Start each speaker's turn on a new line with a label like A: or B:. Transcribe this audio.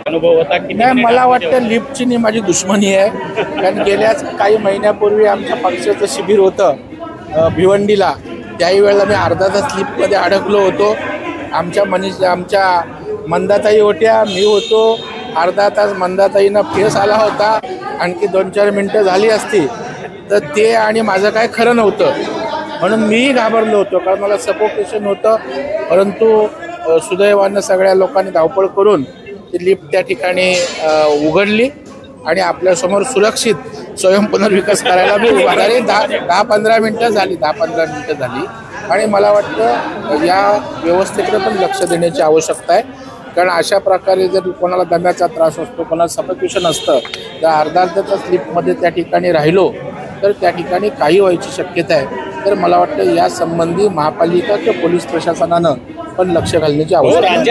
A: अनुभव होता की
B: नाही, मला वाटतं लिफ्टची माझी दुश्मनी आहे. कारण गेल्याच काही महिन्यापूर्वी आमच्या पक्षाचं शिबिर होतं भिवंडीला. त्याही वेळेला मी अर्धा तास लिफ्टमध्ये अडकलो होतो. आमच्या मंदाताई होत्या, मी होतो. अर्धा तास मंदाताईनं फेस आला होता. आणखी 2-4 मिनटं झाली असती तर ते आणि माझं काय खरं नव्हतं. म्हणून मीही घाबरलो होतो, कारण मला सफोकेशन होतं. परंतु सुदैवानं सगळ्या लोकांनी धावपळ करून ती लिफ्ट त्या ठिकाणी उघडली आणि आपल्यासमोर सुरक्षित स्वयंपुनर्विकास करायला मी उभा झाली. 10-15 मिनटं झाली. आणि मला वाटतं या व्यवस्थेकडे पण लक्ष देण्याची आवश्यकता आहे. कारण अशा प्रकारे जर कोणाला दम्याचा त्रास असतो, कोणाला सफोकेशन असतं, तर अर्धा तास लिफ्टमध्ये त्या ठिकाणी राहिलो तर त्या ठिकाणी काही व्हायची शक्यता आहे. तर मला वाटतं या संबंधी महापालिका किंवा पोलीस प्रशासनानं पण लक्ष घालण्याची आवश्यकता आहे.